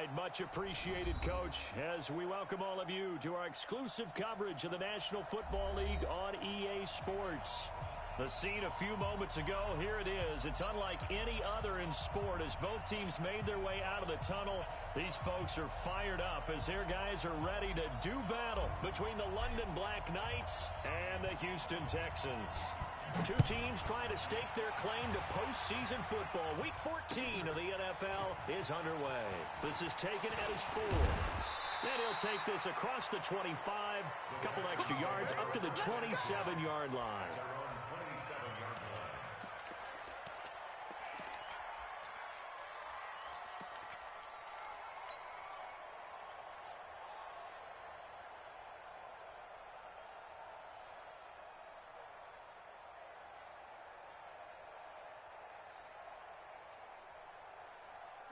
right, much appreciated, Coach, as we welcome all of you to our exclusive coverage of the National Football League on EA Sports. The scene a few moments ago, here it is. It's unlike any other in sport as both teams made their way out of the tunnel. These folks are fired up as their guys are ready to do battle between the London Black Knights and the Houston Texans. Two teams trying to stake their claim to postseason football. Week 14 of the NFL is underway. This is taken at his 4. And he'll take this across the 25, a couple extra yards up to the 27-yard line.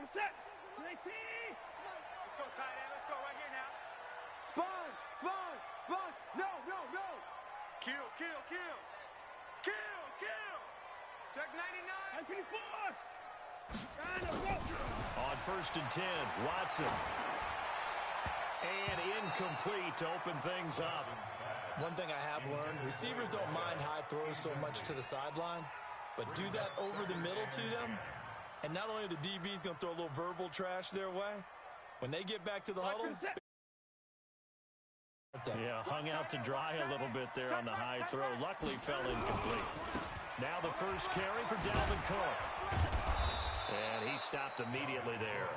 Set. Let's go, tight end. Let's go right here now. Sponge. No. Kill. Check 99. 24. On 1st and 10, Watson. And incomplete to open things up. One thing I have learned, receivers don't mind high throws so much to the sideline, but do that over the middle to them. And not only are the DBs going to throw a little verbal trash their way, when they get back to the huddle. Yeah, hung out to dry a little bit there on the high throw. Luckily fell incomplete. Now the first carry for Dalvin Cook. And he stopped immediately there.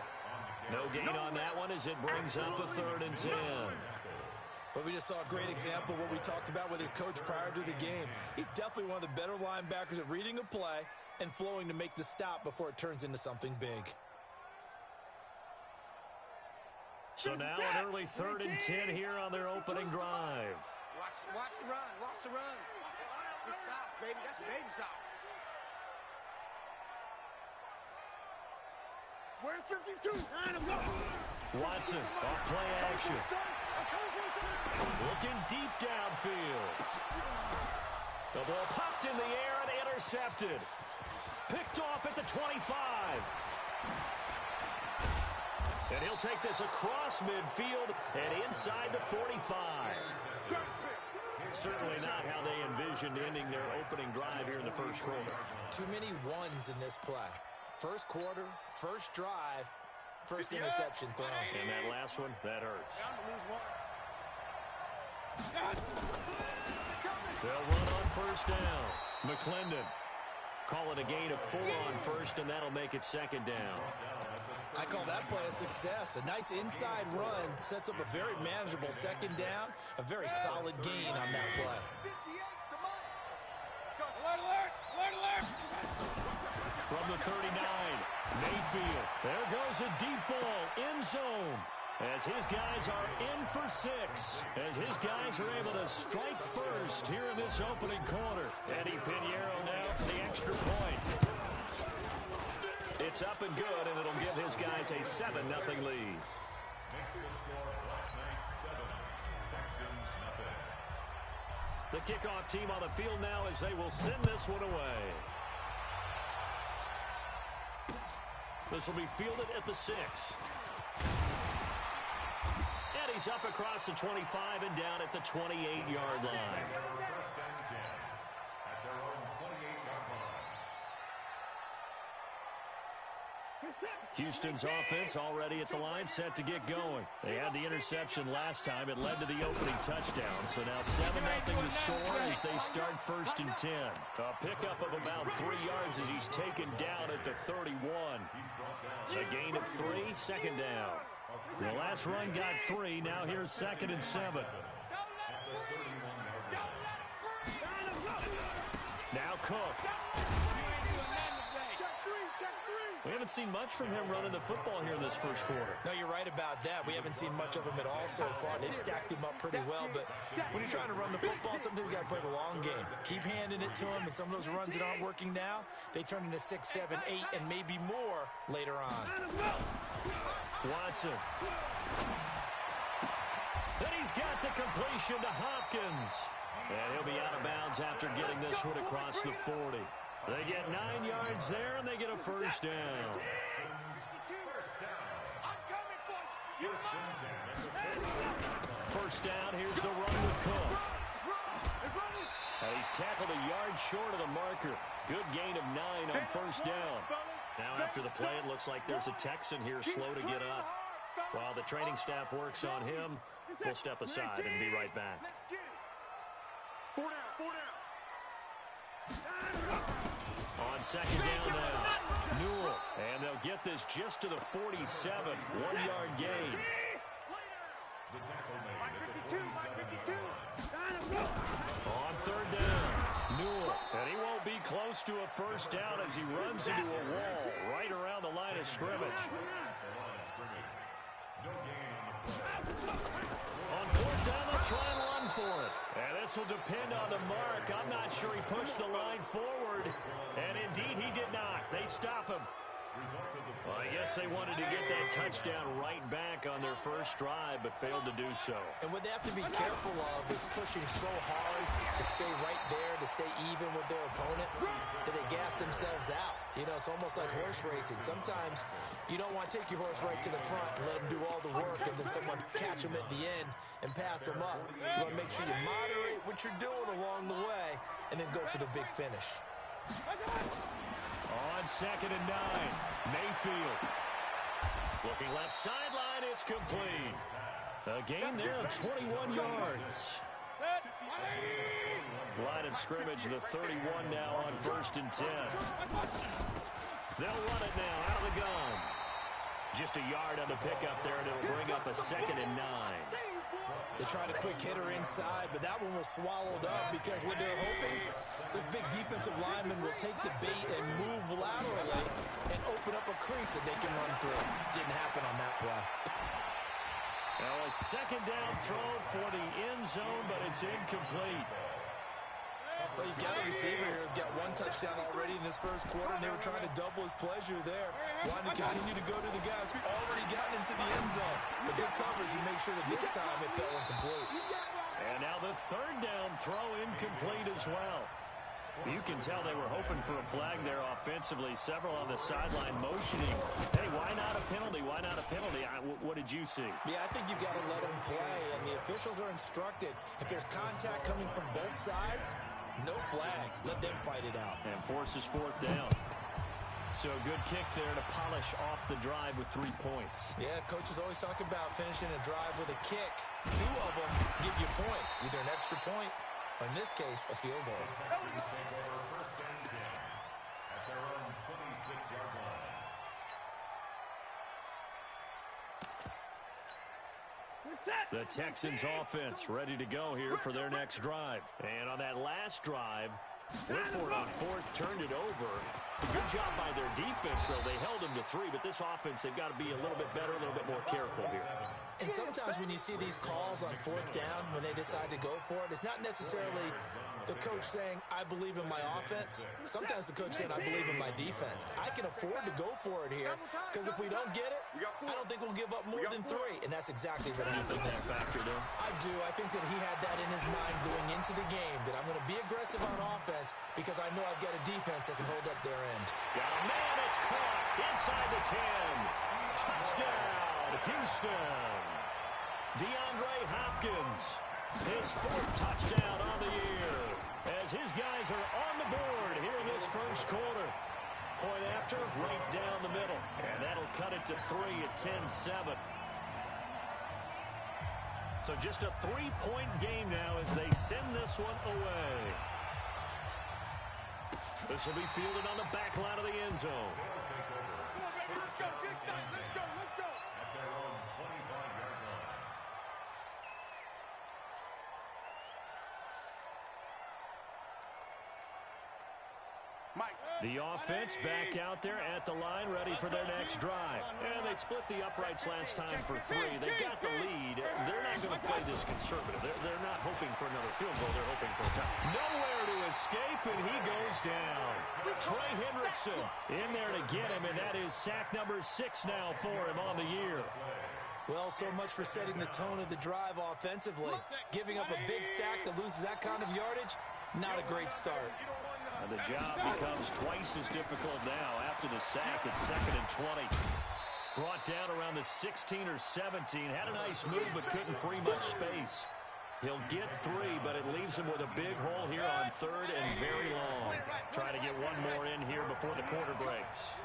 No gain on that one as it brings up a 3rd and 10. But we just saw a great example of what we talked about with his coach prior to the game. He's definitely one of the better linebackers at reading a play and flowing to make the stop before it turns into something big. So now an early 3rd and 10 here on their opening drive. Watch the run. Watch the run. It's south, baby. That's baby south. Where's 52? Watson off play action. Looking deep downfield. The ball popped in the air and intercepted. Picked off at the 25. And he'll take this across midfield and inside the 45. Certainly not how they envisioned ending their opening drive here in the first quarter. Too many ones in this play. First quarter, first drive, first interception thrown. And that last one, that hurts. They'll run on 1st down. McClendon calling a gain of 4 on 1st, and that'll make it 2nd down. I call that play a success. A nice inside run sets up a very manageable 2nd down. A very solid gain on that play. Alert! From the 39, Mayfield. There goes a deep ball, end zone. As his guys are in for 6. As his guys are able to strike first here in this opening quarter. Eddie Pinheiro now for the extra point. It's up and good, and it'll give his guys a 7-0 lead. The kickoff team on the field now as they will send this one away. This will be fielded at the 6. And he's up across the 25 and down at the 28-yard line. Houston's offense already at the line, set to get going. They had the interception last time. It led to the opening touchdown. So now 7-0 to score as they start 1st and 10. A pickup of about 3 yards as he's taken down at the 31. A gain of 3, 2nd down. The last run got 3. Now here's 2nd and 7. Now Cook. We haven't seen much from him running the football here in this first quarter. No, you're right about that. We haven't seen much of him at all so far. They've stacked him up pretty well, but when you're trying to run the football, sometimes you got to play the long game. Keep handing it to him, and some of those runs that aren't working now, they turn into 6, 7, 8, and maybe more later on. Watson. And he's got the completion to Hopkins. And he'll be out of bounds after getting this one across the 40. They get 9 yards there, and they get a 1st down. First down, here's the run with Cook. He's tackled a yard short of the marker. Good gain of 9 on first down. Now after the play, it looks like there's a Texan here slow to get up. While the training staff works on him, we'll step aside and be right back. 4 down, 4 down. On second down now, Newell. And they'll get this just to the 47. 1-yard gain. On third down, Newell. And he won't be close to a first down as he runs into a wall right around the line of scrimmage. On fourth down, they'll try and run for it. And this will depend on the mark. I'm not sure he pushed the line forward. And indeed, he did not. They stop him. Well, I guess they wanted to get that touchdown right back on their first drive, but failed to do so. And what they have to be careful of is pushing so hard to stay right there, to stay even with their opponent, that they gas themselves out. You know, it's almost like horse racing. Sometimes you don't want to take your horse right to the front and let them do all the work, and then someone catch them at the end and pass them up. You want to make sure you moderate what you're doing along the way, and then go for the big finish. On second and 9, Mayfield. Looking left sideline, it's complete. A gain there of 21 yards. Line of scrimmage, the 31 now on first and 10. They'll run it now out of the gun. Just a yard on the pickup there, and it'll bring up a second and 9. They tried a quick hitter inside, but that one was swallowed up because what they're hoping, this big defensive lineman will take the bait and move laterally and open up a crease that they can run through. Didn't happen on that play. Now a second down throw for the end zone, but it's incomplete. Well, you've got a receiver here who's got 1 touchdown already in this first quarter, and they were trying to double his pleasure there. Wanting to continue to go to the guys already gotten into the end zone. But good coverage to make sure that this time it fell incomplete. And now the third down throw incomplete as well. You can tell they were hoping for a flag there offensively. Several on the sideline motioning. Hey, why not a penalty? Why not a penalty? What did you see? Yeah, I think you've got to let them play, and the officials are instructed. If there's contact coming from both sides, no flag. Let them fight it out. And forces fourth down. So a good kick there to polish off the drive with 3 points. Yeah, coaches always talk about finishing a drive with a kick. 2 of them give you points, either an extra point or, in this case, a field goal. The Texans offense ready to go here for their next drive. And on that last drive, Whitford on fourth turned it over. Good job by their defense, though. They held them to 3, but this offense, they've got to be a little bit better, a little bit more careful here. And sometimes when you see these calls on fourth down, when they decide to go for it, it's not necessarily the coach saying, I believe in my offense. Sometimes the coach saying, I believe in my defense. I can afford to go for it here, because if we don't get it, I don't think we'll give up more than 3. And that's exactly what happened there. That factored in. I do. I think that he had that in his mind going into the game, that I'm going to be aggressive on offense because I know I've got a defense that can hold up their end. Got a man, it's caught inside the 10. Touchdown, Houston. DeAndre Hopkins, his 4th touchdown on the year, as his guys are on the board here in this first quarter. Point after, right down the middle, and that'll cut it to 3 at 10-7. So just a 3-point game now as they send this one away. This will be fielded on the back line of the end zone. Let's go, let's go. The offense back out there at the line, ready for their next drive. And they split the uprights last time for 3. They got the lead. They're not going to play this conservative. They're not hoping for another field goal. They're hoping for a touchdown. Nowhere to escape, and he goes down. Trey Hendrickson in there to get him, and that is sack number 6 now for him on the year. Well, so much for setting the tone of the drive offensively. Giving up a big sack that loses that kind of yardage, not a great start. And the job becomes twice as difficult now after the sack. It's 2nd and 20. Brought down around the 16 or 17. Had a nice move, but couldn't free much space. He'll get 3, but it leaves him with a big hole here on 3rd and very long. Trying to get one more in here before the quarter breaks.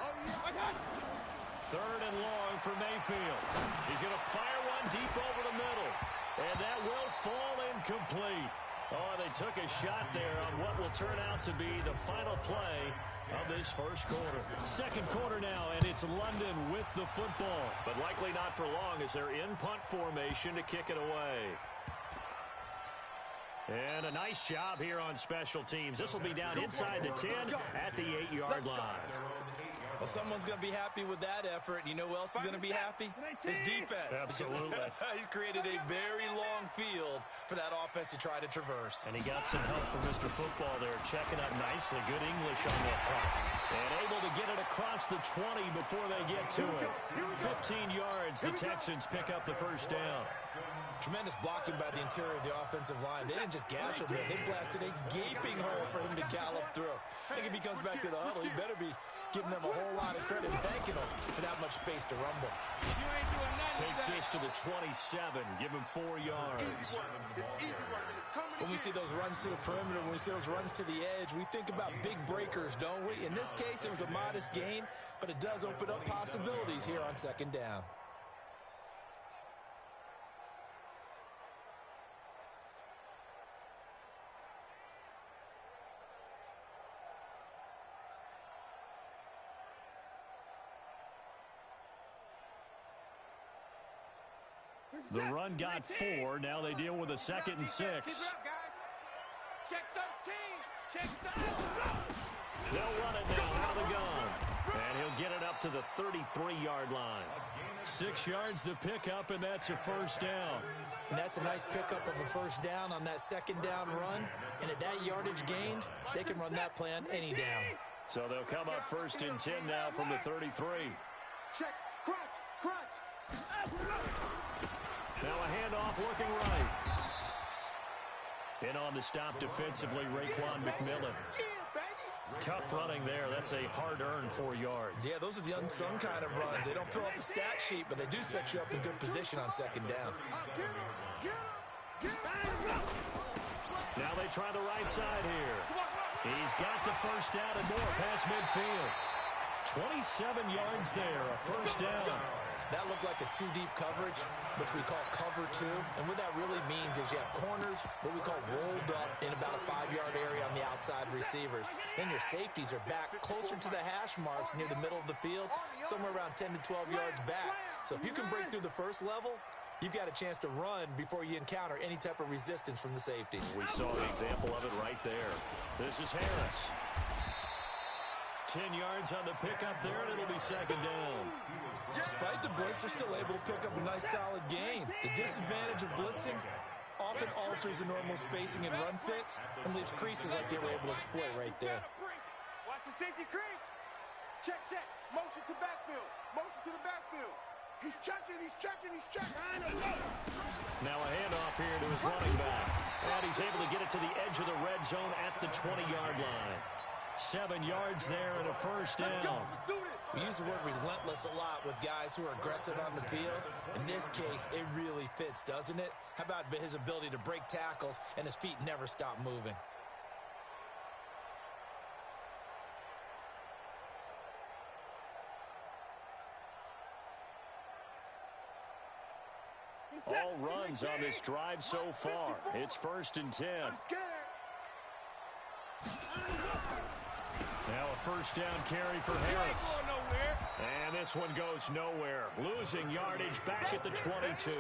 3rd and long for Mayfield. He's going to fire one deep over the middle. And that will fall incomplete. Oh, they took a shot there on what will turn out to be the final play of this first quarter. Second quarter now, and it's London with the football. But likely not for long as they're in punt formation to kick it away. And a nice job here on special teams. This will be down inside the 10 at the 8-yard line. Well, someone's going to be happy with that effort. You know who else is going to be happy? His defense. Absolutely. He's created a very long field for that offense to try to traverse. And he got some help from Mr. Football there, checking up nicely. Good English on that punt. And able to get it across the 20 before they get to it. 15 yards, the Texans pick up the first down. Tremendous blocking by the interior of the offensive line. They didn't just gash him there. They blasted a gaping hole for him to gallop through. I think if he comes back to the huddle, he better be giving them a whole lot of credit and thanking them for that much space to rumble. Takes this to the 27. Give him 4 yards. When we see those runs to the perimeter, when we see those runs to the edge, we think about big breakers, don't we? In this case, it was a modest gain, but it does open up possibilities here on second down. The run got 4. Now they deal with a 2nd and 6. Check 13. Check 13. They'll run it now out of the gun. And he'll get it up to the 33-yard line. 6 yards to pick up, and that's a first down. And that's a nice pickup of a first down on that second down run. And at that yardage gained, they can run that play on any down. So they'll come up 1st and 10 now from the 33. Check. Crunch. Now a handoff looking right. And on the stop defensively, Raekwon McMillan. Tough running there. That's a hard-earned 4 yards. Yeah, those are the unsung kind of runs. They don't fill up the stat sheet, but they do set you up in good position on second down. Now they try the right side here. He's got the first down and more past midfield. 27 yards there, a first down. That looked like a 2-deep coverage, which we call cover 2. And what that really means is you have corners, what we call rolled up in about a 5-yard area on the outside receivers. Then your safeties are back closer to the hash marks near the middle of the field, somewhere around 10 to 12 yards back. So if you can break through the first level, you've got a chance to run before you encounter any type of resistance from the safeties. We saw an example of it right there. This is Harris. 10 yards on the pickup there, and it'll be second down. Despite the blitz, they're still able to pick up a nice solid gain. The disadvantage of blitzing often alters the normal spacing and run fits and leaves creases like they were able to exploit right there. Watch the safety creep. Check. Motion to backfield. Motion to the backfield. He's checking. Now a handoff here to his running back. And he's able to get it to the edge of the red zone at the 20-yard line. 7 yards there and a first down. We use the word relentless a lot with guys who are aggressive on the field. In this case, it really fits, doesn't it? How about his ability to break tackles and his feet never stop moving? All runs on this drive so far. It's 1st and 10. Now a first down carry for Harris. And this one goes nowhere. Losing yardage back at the 22.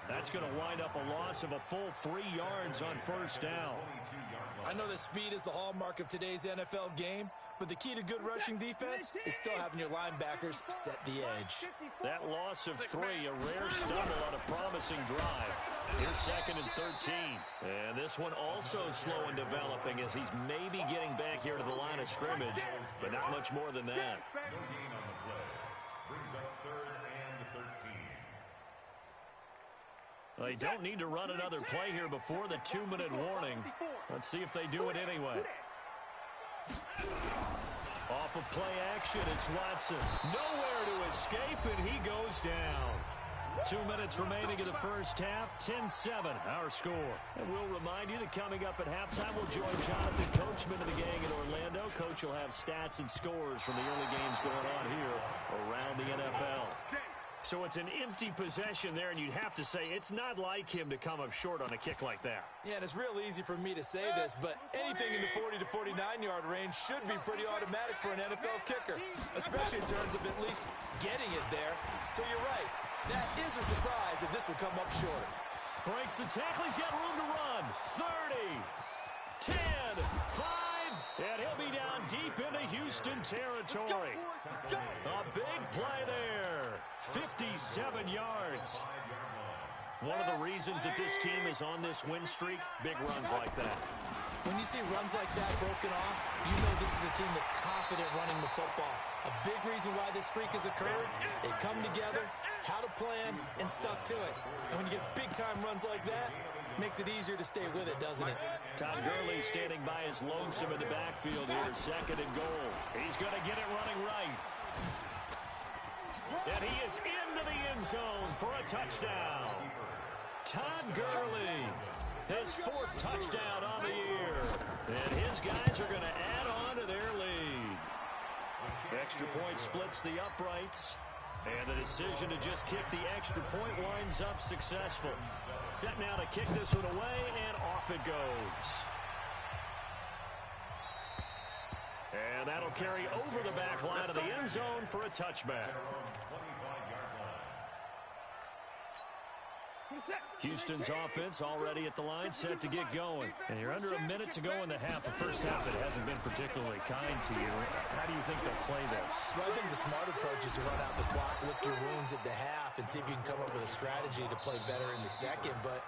That's going to wind up a loss of a full 3 yards on first down. I know that speed is the hallmark of today's NFL game, but the key to good rushing defense is still having your linebackers set the edge. That loss of 3, a rare stumble on a promising drive. Here's 2nd and 13. And this one also slow in developing as he's maybe getting back here to the line of scrimmage, but not much more than that. They don't need to run another play here before the 2-minute warning. Let's see if they do it anyway. Off of play action, it's Watson. Nowhere to escape, and he goes down. 2 minutes remaining in the first half, 10-7, our score. And we'll remind you that coming up at halftime, we'll join Jonathan Coachman of the gang in Orlando. Coach will have stats and scores from the early games going on here around the NFL. So it's an empty possession there, and you'd have to say it's not like him to come up short on a kick like that. Yeah, and it's real easy for me to say this, but anything in the 40 to 49-yard range should be pretty automatic for an NFL kicker, especially in terms of at least getting it there. So you're right. That is a surprise if this will come up short. Breaks the tackle. He's got room to run. 30, 10, 5, and he'll be down deep into Houston territory. A big play there. 57 yards. One of the reasons that this team is on this win streak, big runs like that. When you see runs like that broken off, you know this is a team that's confident running the football. A big reason why this streak has occurred, they come together, how to plan, and stuck to it. And when you get big-time runs like that, it makes it easier to stay with it, doesn't it? Todd Gurley standing by his lonesome in the backfield here, 2nd and goal. He's going to get it running right. And he is into the end zone for a touchdown. Todd Gurley, his 4th touchdown on the year. And his guys are going to add on to their lead. Extra point splits the uprights. And the decision to just kick the extra point winds up successful. Set now to kick this one away, and off it goes. And that'll carry over the back line of the end zone for a touchback. Houston's offense already at the line, set to get going. And you're under a minute to go in the half. The first half that hasn't been particularly kind to you. How do you think they'll play this? Well, I think the smart approach is to run out the clock, lick your wounds at the half, and see if you can come up with a strategy to play better in the second. But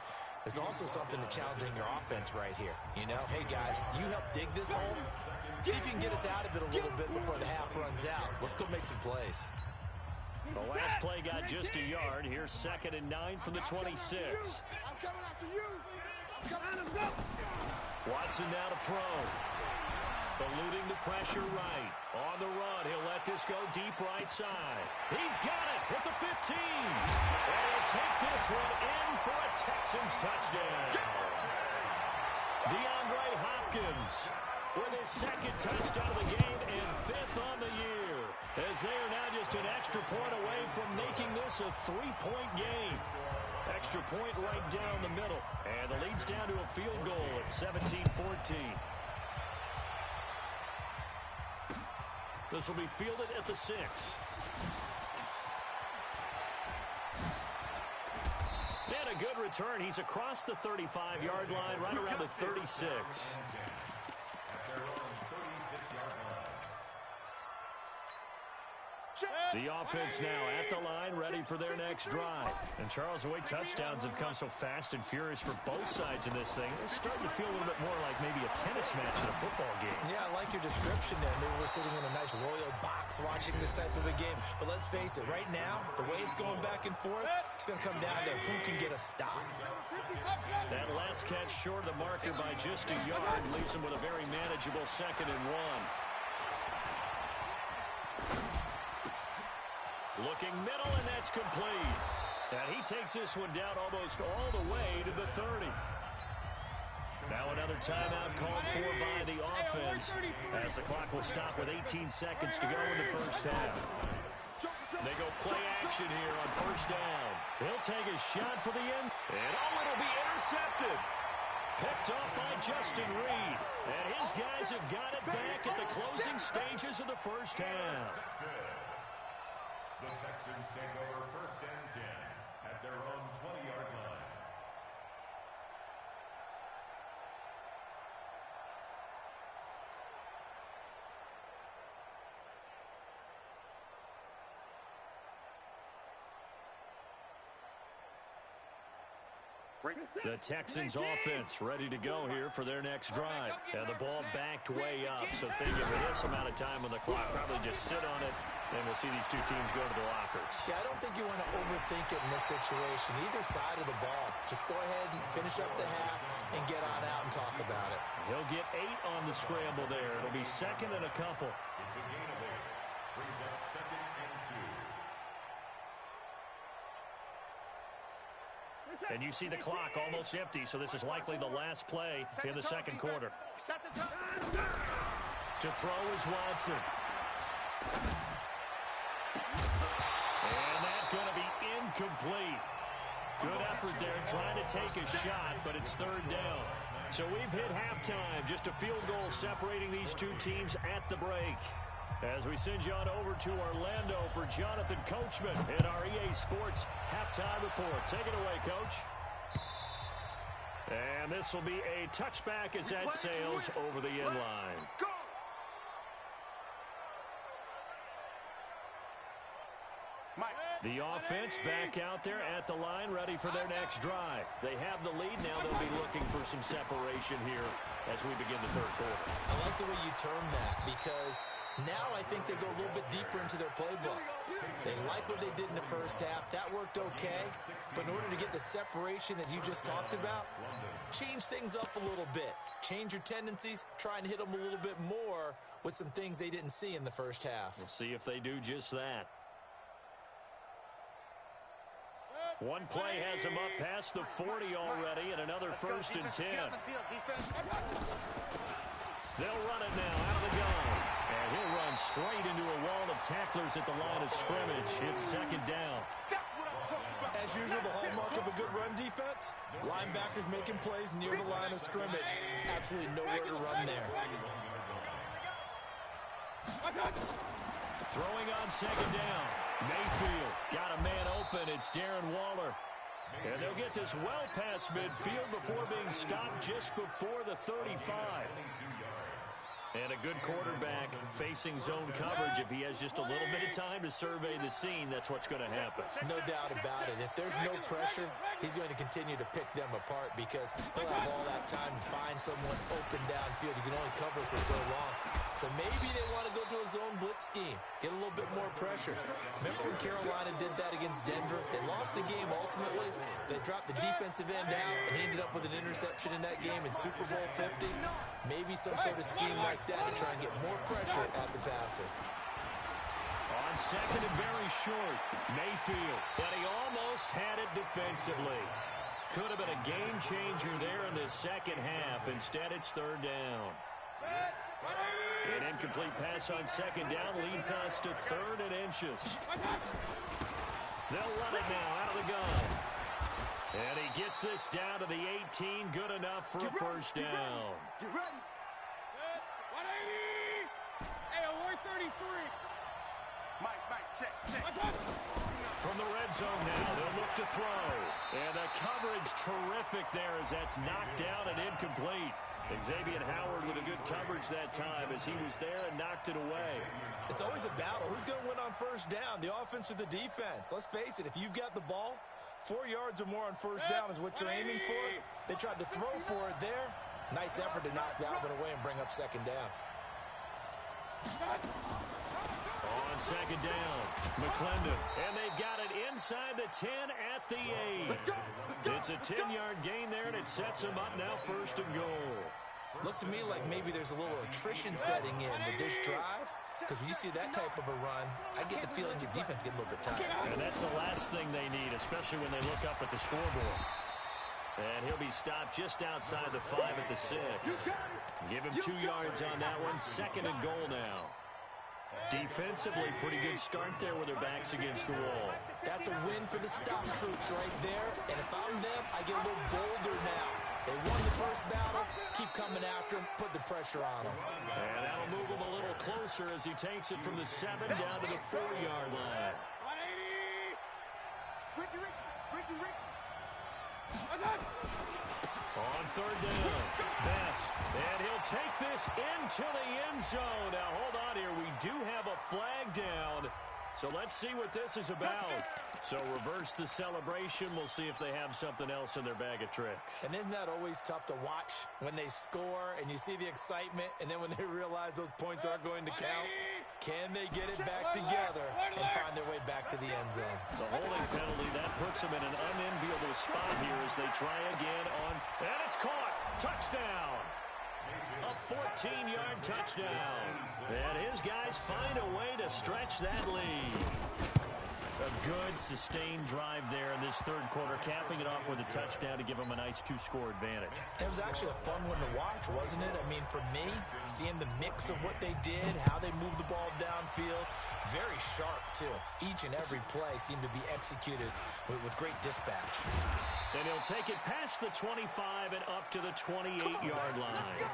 there's also something to challenging your offense right here. You know, hey, guys, you help dig this hole. See if you can get us out of it a little bit before the half runs out. Let's go make some plays. The last play got just a yard. Here's 2nd and 9 from the 26. I'm coming after you. Watson now to throw. Eluding the pressure right. On the run, he'll let this go deep right side. He's got it at the 15. And he'll take this one in for a Texans touchdown. DeAndre Hopkins with his 2nd touchdown of the game and 5th on the year. As they are now just an extra point away from making this a 3-point game. Extra point right down the middle. And the lead's down to a field goal at 17-14. This will be fielded at the 6. And a good return. He's across the 35-yard line, right around the 36. The offense now at the line, ready for their next drive. And Charles, the way touchdowns have come so fast and furious for both sides in this thing, it's starting to feel a little bit more like maybe a tennis match in a football game. Yeah, I like your description there. Maybe we're sitting in a nice royal box watching this type of a game. But let's face it, right now, the way it's going back and forth, it's going to come down to who can get a stop. That last catch short of the marker by just a yard leaves him with a very manageable 2nd and 1. Looking middle, and that's complete. And he takes this one down almost all the way to the 30. Now another timeout called for by the offense as the clock will stop with 18 seconds to go in the first half. They go play action here on 1st down. He'll take a shot for the end. And it'll be intercepted. Picked up by Justin Reed. And his guys have got it back at the closing stages of the first half. The Texans take over 1st and 10 at their own 20-yard line. The Texans offense ready to go here for their next drive. And the ball backed way up, so thinking for this amount of time on the clock, probably just sit on it And we'll see these two teams go to the lockers. Yeah, I don't think you want to overthink it in this situation. Either side of the ball. Just go ahead and finish up the half and get on out and talk about it. He'll get 8 on the scramble there. It'll be second and a couple. It's a gain of 8. Brings up second and 2. And you see the clock almost empty, so this is likely the last play in the second quarter. To throw is Watson. And that's going to be incomplete. Good effort there trying to take a shot, but it's third down. So we've hit halftime. Just a field goal separating these two teams at the break. As we send you on over to Orlando for Jonathan Coachman in our EA Sports halftime report. Take it away, Coach. And this will be a touchback as that sails over the end line. The offense back out there at the line, ready for their next drive. They have the lead. Now they'll be looking for some separation here as we begin the third quarter. I like the way you termed that because now I think they go a little bit deeper into their playbook. They like what they did in the first half. That worked okay. But in order to get the separation that you just talked about, change things up a little bit. Change your tendencies. Try and hit them a little bit more with some things they didn't see in the first half. We'll see if they do just that. One play has him up past the 40 already, and another first and 10. They'll run it now out of the gun. And he'll run straight into a wall of tacklers at the line of scrimmage. It's second down. As usual, the hallmark of a good run defense, linebackers making plays near the line of scrimmage. Absolutely nowhere to run there. Throwing on second down. Mayfield got a man open. It's Darren Waller. And they'll get this well past midfield before being stopped just before the 35. And a good quarterback facing zone coverage. If he has just a little bit of time to survey the scene, that's what's going to happen. No doubt about it. If there's no pressure, he's going to continue to pick them apart because he'll have all that time to find someone open downfield. You can only cover for so long. So maybe they want to go to a zone blitz scheme, get a little bit more pressure. Remember when Carolina did that against Denver? They lost the game ultimately. They dropped the defensive end out and ended up with an interception in that game in Super Bowl 50. Maybe some sort of scheme like that to try and get more pressure at the passer. On second and very short, Mayfield. And he almost had it defensively. Could have been a game changer there in the second half. Instead, it's third down. An incomplete pass on second down leads us to third and inches. They'll run it now out of the gun. And he gets this down to the 18. Good enough for a first down. Get ready. 180. Hey, 133. Mike, check. From the red zone now, they'll look to throw. And the coverage terrific there as that's knocked down and incomplete. Xavier Howard with a good coverage that time as he was there and knocked it away. It's always a battle. Who's going to win on first down, the offense or the defense? Let's face it, if you've got the ball, 4 yards or more on first down is what you're aiming for. They tried to throw for it there. Nice effort to knock that one away and bring up second down. On second down, McClendon. And they've got it inside the 10 at the 8. It's a 10-yard gain there, and it sets them up now first and goal. Looks to me like maybe there's a little attrition setting in with this drive. Because when you see that type of a run, I get the feeling your defense getting a little bit tired. And that's the last thing they need, especially when they look up at the scoreboard. And he'll be stopped just outside the 5 at the 6. Give him 2 yards on that one. Second and goal now. Defensively, pretty good start there with their backs against the wall. That's a win for the stop troops right there. And if I'm them, I get a little bolder now. They won the first battle. Keep coming after them. Put the pressure on them. And that'll move him a little closer as he takes it from the 7 down to the 4-yard line. 180. Ricky. On third down, Best. And he'll take this into the end zone. Now, hold on here. We do have a flag down. So let's see what this is about. So reverse the celebration. We'll see if they have something else in their bag of tricks. And isn't that always tough to watch when they score and you see the excitement, and then when they realize those points aren't going to count? Can they get it back together and find their way back to the end zone? The holding penalty, that puts them in an unenviable spot here as they try again on. And it's caught. Touchdown. A 14-yard touchdown. And his guys find a way to stretch that lead. A good, sustained drive there in this third quarter, capping it off with a touchdown to give them a nice two-score advantage. It was actually a fun one to watch, wasn't it? I mean, for me, seeing the mix of what they did, how they moved the ball downfield, very sharp, too. Each and every play seemed to be executed with great dispatch. And he'll take it past the 25 and up to the 28-yard line.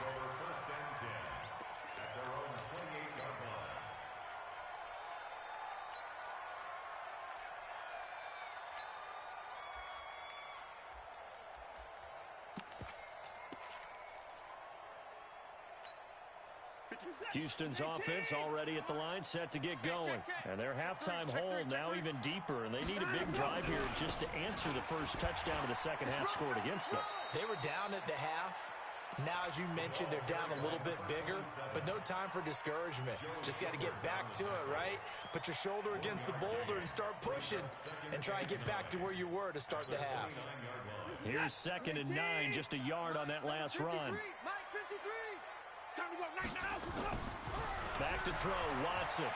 Houston's offense already at the line, set to get going. And their halftime hole now even deeper, and they need a big drive here just to answer the first touchdown of the second half scored against them. They were down at the half. Now, as you mentioned, they're down a little bit bigger, but no time for discouragement. Just got to get back to it, right? Put your shoulder against the boulder and start pushing and try and get back to where you were to start the half. Here's 2nd and 9, just a yard on that last run. Back to throw, Watson.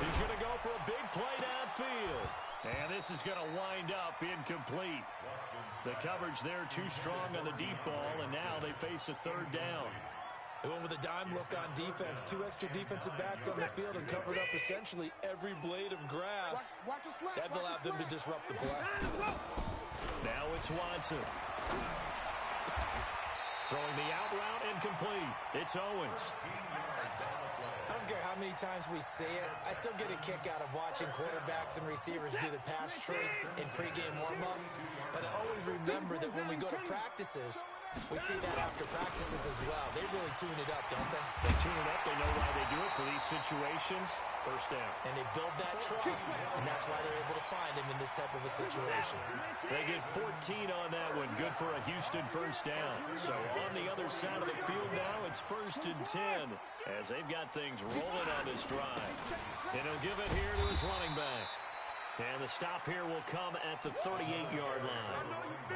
He's going to go for a big play downfield. And this is going to wind up incomplete. The coverage there too strong on the deep ball, and now they face a third down. They went with a dime look on defense. 2 extra defensive backs on the field and covered up essentially every blade of grass. That allowed them to disrupt the play. Now it's Watson. Throwing the out route incomplete. It's Owens. I don't care how many times we see it. I still get a kick out of watching quarterbacks and receivers do the pass tree in pregame warm-up. But I always remember that when we go to practices, we see that after practices as well. They really tune it up, don't they? They tune it up. They know why they do it for these situations. First down. And they build that trust, and that's why they're able to find him in this type of a situation. They get 14 on that one. Good for a Houston first down. So on the other side of the field now, it's 1st and 10 as they've got things rolling on this drive. And he'll give it here to his running back. And the stop here will come at the 38-yard line.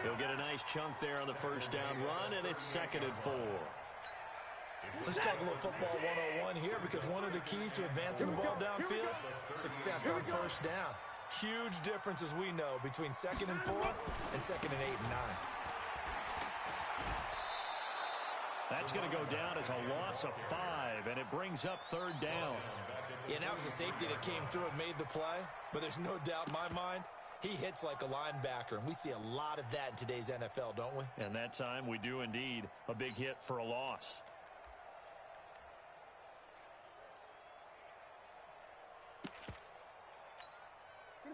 He'll get a nice chunk there on the first down run, and it's 2nd and 4. Let's talk a little football 101 here, because one of the keys to advancing the ball downfield, success on first down. Huge difference, as we know, between 2nd and 4 and 2nd and 8 and 9. That's going to go down as a loss of 5, and it brings up 3rd down. Yeah, that was a safety that came through and made the play, but there's no doubt in my mind, he hits like a linebacker, and we see a lot of that in today's NFL, don't we? And that time we do indeed. A big hit for a loss.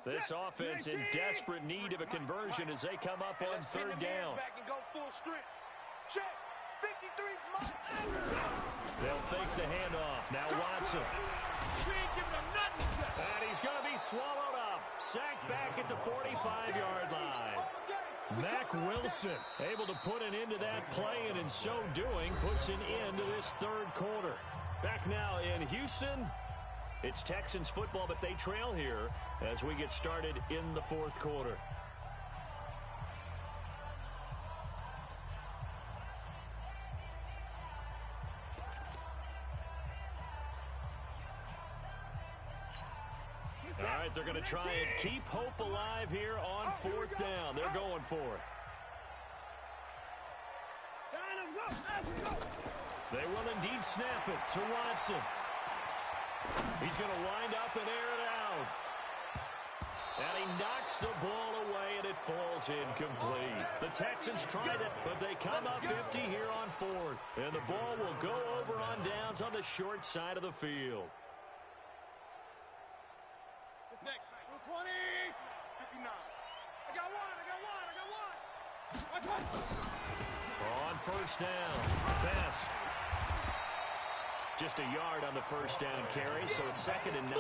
This offense in desperate need of a conversion as they come up on 3rd down. They'll fake the handoff. Now Watson. And he's going to be swallowed up. Sacked back at the 45-yard line. Mack Wilson able to put an end to that play, and in so doing puts an end to this third quarter. Back now in Houston. It's Texans football, but they trail here as we get started in the 4th quarter. All right, they're going to try and keep hope alive here on 4th down. They're going for it. They will indeed snap it to Watson. He's going to wind up and air it out. And he knocks the ball away, and it falls incomplete. The Texans tried it, but they come up empty here on 4th. And the ball will go over on downs on the short side of the field. 20. 59. I got one. On first down, Best. Just a yard on the first down carry, so it's 2nd and 9.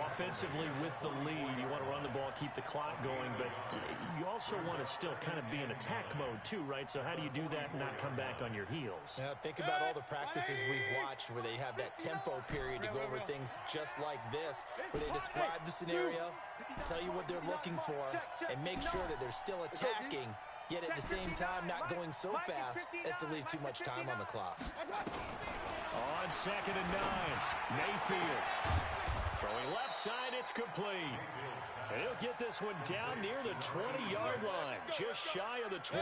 Offensively with the lead, you want to run the ball, keep the clock going, but you also want to still kind of be in attack mode too, right? So how do you do that and not come back on your heels? Yeah, think about all the practices we've watched where they have that tempo period to go over things just like this, where they describe the scenario, tell you what they're looking for, and make sure that they're still attacking, yet at the same time not going so fast as to leave too much time on the clock. On 2nd and 9, Mayfield. Throwing left side, it's complete. And he'll get this one down near the 20-yard line, just shy of the 20.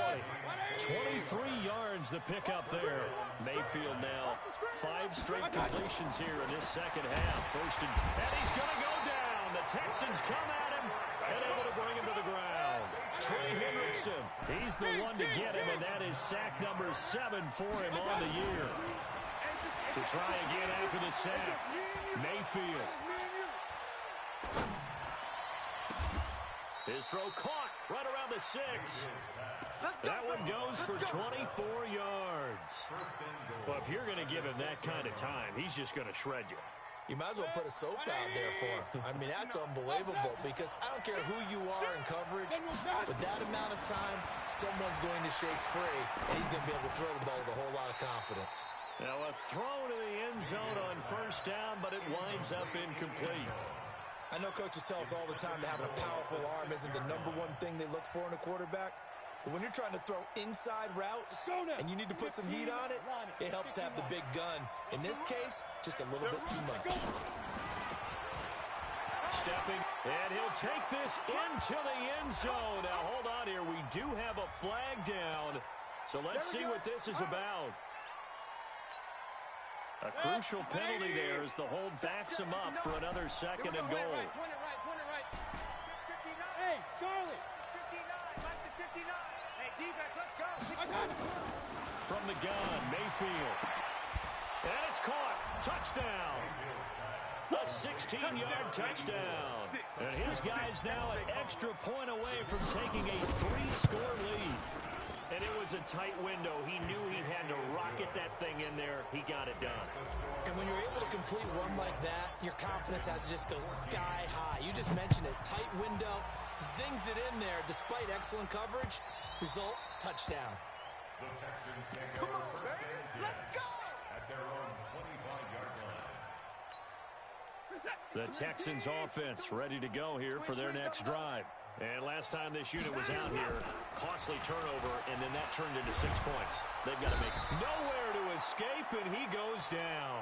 23 yards the pickup there. Mayfield now 5 straight completions here in this second half. First and he's going to go down. The Texans come at him and able to bring him to the ground. Trey Hendrickson, he's the one to get him, and that is sack number 7 for him on the year. To try again after the sack, Mayfield. His throw caught right around the 6. That one goes for 24 yards. Well, if you're going to give him that kind of time, he's just going to shred you. You might as well put a sofa out there for him. I mean, that's unbelievable because I don't care who you are in coverage, but that amount of time, someone's going to shake free, and he's going to be able to throw the ball with a whole lot of confidence. Now a throw to the end zone on first down, but it winds up incomplete. I know coaches tell us all the time that having a powerful arm isn't the #1 thing they look for in a quarterback. But when you're trying to throw inside routes and you need to put some heat on it, it helps to have the big gun. In this case, just a little bit too much. Stepping, and he'll take this into the end zone. Now hold on here. We do have a flag down. So let's see what this is about. A crucial penalty there as the hold backs him up for another 2nd and goal. Point it right. Hey, Charlie. 59, less than 59. Hey, defense, let's go. From the gun, Mayfield. And it's caught. Touchdown. A 16-yard touchdown. And his guy's now an extra point away from taking a 3-score lead. And it was a tight window. He knew he had to rocket that thing in there. He got it done. And when you're able to complete one like that, your confidence has to just go sky high. You just mentioned it. Tight window, zings it in there despite excellent coverage. Result, touchdown. The Texans take over first and 10 Let's go. at their own 25-yard line. The Texans offense ready to go here for their next drive. And last time this unit was out here, costly turnover, and then that turned into 6 points. They've got to make nowhere to escape, and he goes down.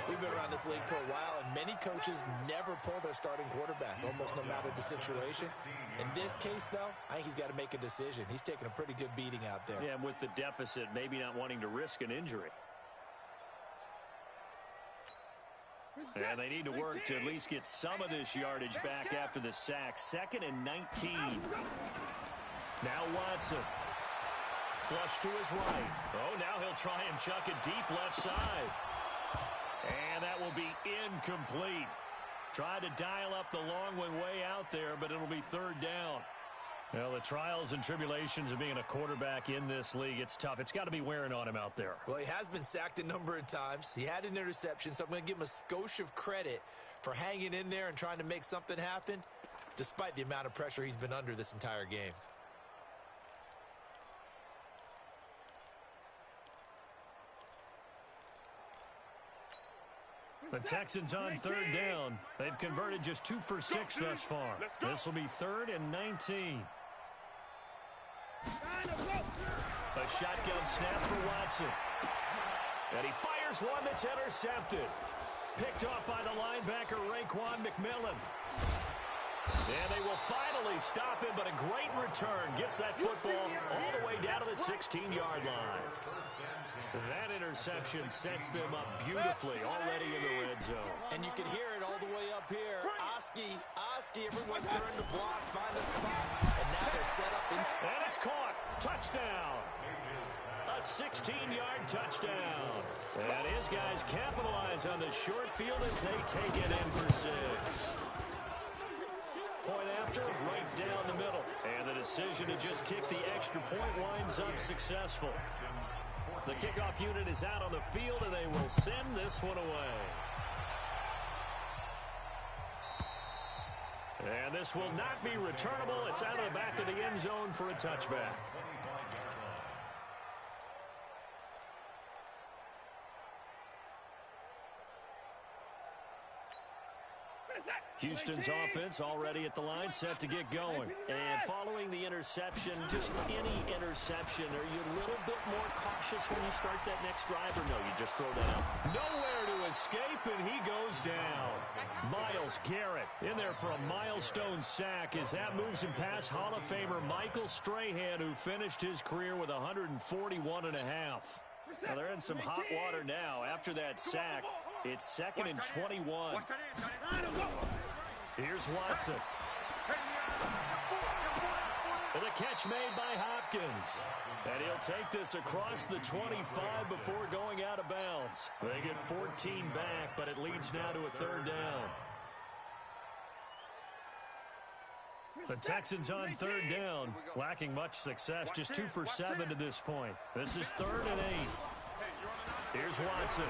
We've been around this league for a while, and many coaches never pull their starting quarterback, almost no matter the situation. In this case, though, I think he's got to make a decision. He's taking a pretty good beating out there. Yeah, and with the deficit, maybe not wanting to risk an injury. And they need to work to at least get some of this yardage back after the sack. 2nd and 19. Now Watson. Flush to his right. Oh, now he'll try and chuck it deep left side. And that will be incomplete. Tried to dial up the long one way out there, but it'll be 3rd down. Well, the trials and tribulations of being a quarterback in this league, it's tough. It's got to be wearing on him out there. Well, he has been sacked a number of times. He had an interception, so I'm going to give him a skosh of credit for hanging in there and trying to make something happen, despite the amount of pressure he's been under this entire game. The Texans on 3rd down. They've converted just 2 for 6 thus far. This will be 3rd and 19. A shotgun snap for Watson. And he fires one that's intercepted. Picked off by the linebacker, Raekwon McMillan. And they will finally stop him, but a great return. Gets that football all the way down to the 16-yard line. That interception sets them up beautifully already in the red zone. And you can hear it all the way up here. Oski, everyone turn to block, find a spot. And now they're set up. And it's caught. Touchdown. A 16-yard touchdown. And his guys capitalize on the short field as they take it in for 6. Point after, right down the middle. And the decision to just kick the extra point winds up successful. The kickoff unit is out on the field, and they will send this one away. And this will not be returnable. It's out of the back of the end zone for a touchback. Houston's offense already at the line, set to get going. And following the interception, just any interception, are you a little bit more cautious when you start that next drive, or no, you just throw that out? Nowhere to escape, and he goes down. Myles Garrett in there for a milestone sack as that moves him past Hall of Famer Michael Strahan, who finished his career with 141 and a half. Now they're in some hot water now. After that sack, it's 2nd and 21. Here's Watson. And the catch made by Hopkins. And he'll take this across the 25 before going out of bounds. They get 14 back, but it leads now to a 3rd down. The Texans on 3rd down, lacking much success, just 2 for 7 to this point. This is 3rd and 8. Here's Watson.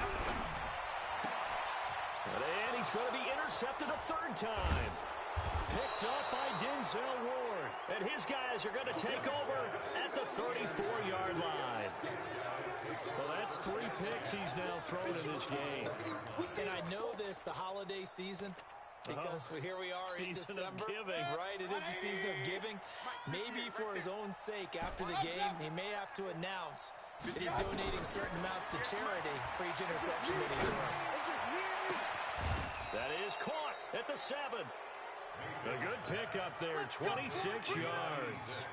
And he's going to be intercepted a 3rd time. Picked up by Denzel Ward. And his guys are going to take over at the 34-yard line. Well, that's 3 picks he's now thrown in this game. And I know this, the holiday season, because here we are in December. Right, it is the season of giving. Maybe for his own sake, after the game, he may have to announce that he's donating certain amounts to charity for each interception that he throws. That is caught at the 7. A good pick up there, 26 yards.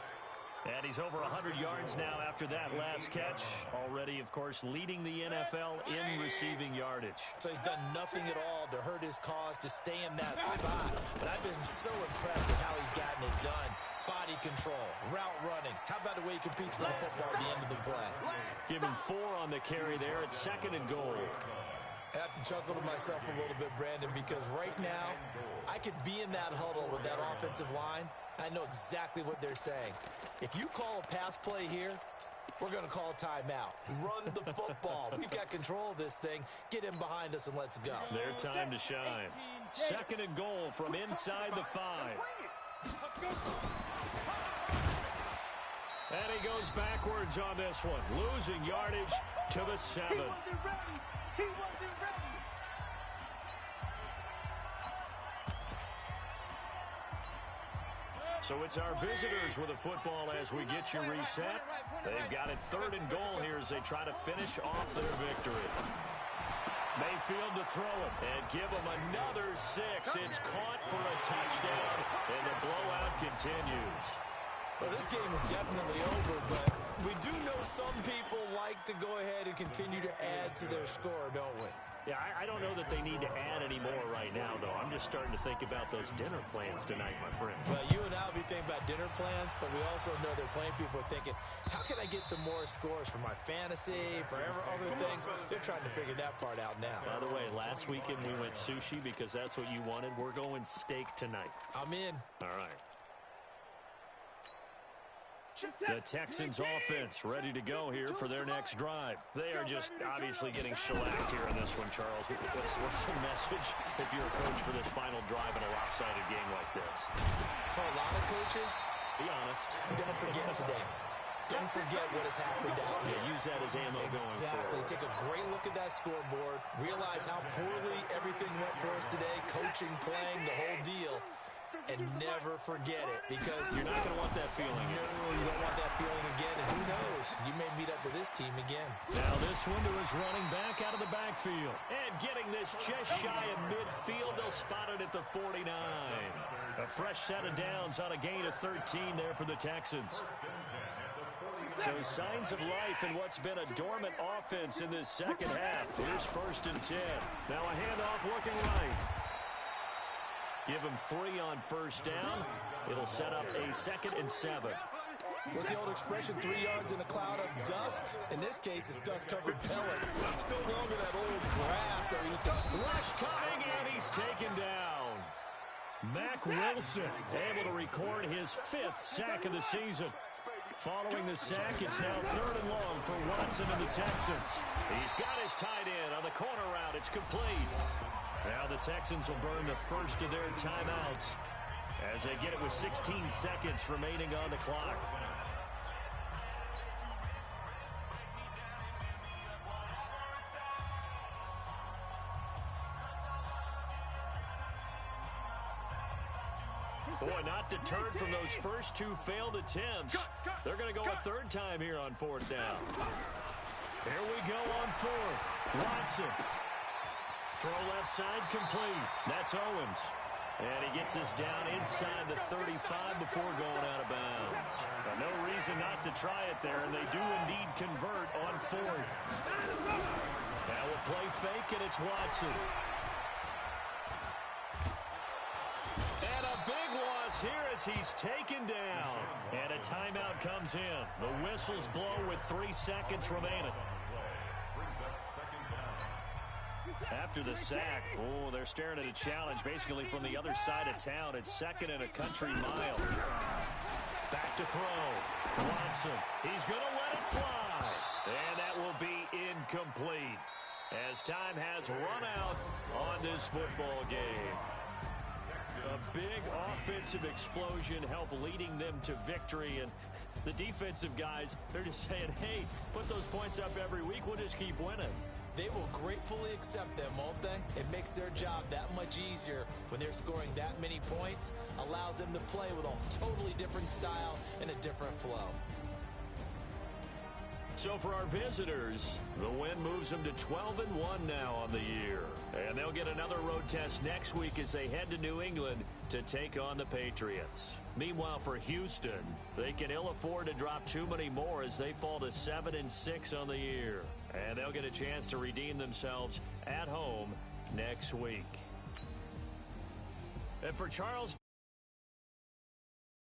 And he's over 100 yards now after that last catch. Already, of course, leading the NFL in receiving yardage. So he's done nothing at all to hurt his cause, to stay in that spot. But I've been so impressed with how he's gotten it done. Body control, route running. How about the way he competes for the football at the end of the play? Give him 4 on the carry there at 2nd and goal. I have to chuckle to myself a little bit, Brandon, because right now I could be in that huddle with that offensive line. I know exactly what they're saying. If you call a pass play here, we're going to call a timeout. Run the football. We've got control of this thing. Get in behind us and let's go. Their time to shine. 2nd and goal from inside the 5. And he goes backwards on this one, losing yardage to the 7. He wasn't ready. So it's our visitors with the football as we get you reset. They've got it 3rd and goal here as they try to finish off their victory. Mayfield to throw it and give them another 6. It's caught for a touchdown, and the blowout continues. Well, this game is definitely over, but we do know some people like to go ahead and continue to add to their score, don't we? Yeah, I don't know that they need to add any more right now, though. I'm just starting to think about those dinner plans tonight, my friend. Well, you and I will be thinking about dinner plans, but we also know they're playing people are thinking, how can I get some more scores for my fantasy, for other things? They're trying to figure that part out now. By the way, last weekend we went sushi because that's what you wanted. We're going steak tonight. I'm in. All right. The Texans offense ready to go here for their next drive. They are just obviously getting shellacked here in this one, Charles. What's the message if you're a coach for this final drive in a lopsided game like this? For a lot of coaches, be honest. Don't forget today. Don't forget what has happened out here. Yeah, use that as ammo going forward. Exactly. Take a great look at that scoreboard. Realize how poorly everything went for us today. Coaching, playing, the whole deal. And never forget it, because you're not going to want that feeling. No, you don't want that feeling again. And who knows? You may meet up with this team again. Now this one to his running back out of the backfield. And getting this just shy of midfield. They'll spot it at the 49. A fresh set of downs on a gain of 13 there for the Texans. So signs of life in what's been a dormant offense in this second half. Here's 1st and 10. Now a handoff looking right. Give him 3 on 1st down. It'll set up a 2nd and 7. What's the old expression, 3 yards in a cloud of dust? In this case, it's dust-covered pellets. It's no longer that old grass that we used to... Rush coming, and he's taken down. Mack Wilson able to record his 5th sack of the season. Following the sack, it's now 3rd and long for Watson and the Texans. He's got his tight end on the corner route. It's complete. Now the Texans will burn the first of their timeouts as they get it with 16 seconds remaining on the clock. Boy, not deterred from those first two failed attempts. They're going to go a third time here on fourth down. Here we go on fourth. Watson. Throw left side complete. That's Owens. And he gets this down inside the 35 before going out of bounds. No reason not to try it there, and they do indeed convert on fourth. Now we'll play fake, and it's Watson. And a big loss here as he's taken down. And a timeout comes in. The whistles blow with 3 seconds remaining. After the sack, they're staring at a challenge basically from the other side of town. It's second and a country mile. Back to throw. Watson. He's going to let it fly. And that will be incomplete as time has run out on this football game. A big offensive explosion helped leading them to victory. And the defensive guys, they're just saying, hey, put those points up every week. We'll just keep winning. They will gratefully accept them, won't they? It makes their job that much easier when they're scoring that many points. Allows them to play with a totally different style and a different flow. So for our visitors, the win moves them to 12-1 now on the year. And they'll get another road test next week as they head to New England to take on the Patriots. Meanwhile, for Houston, they can ill afford to drop too many more as they fall to 7-6 on the year. And they'll get a chance to redeem themselves at home next week. And for Charles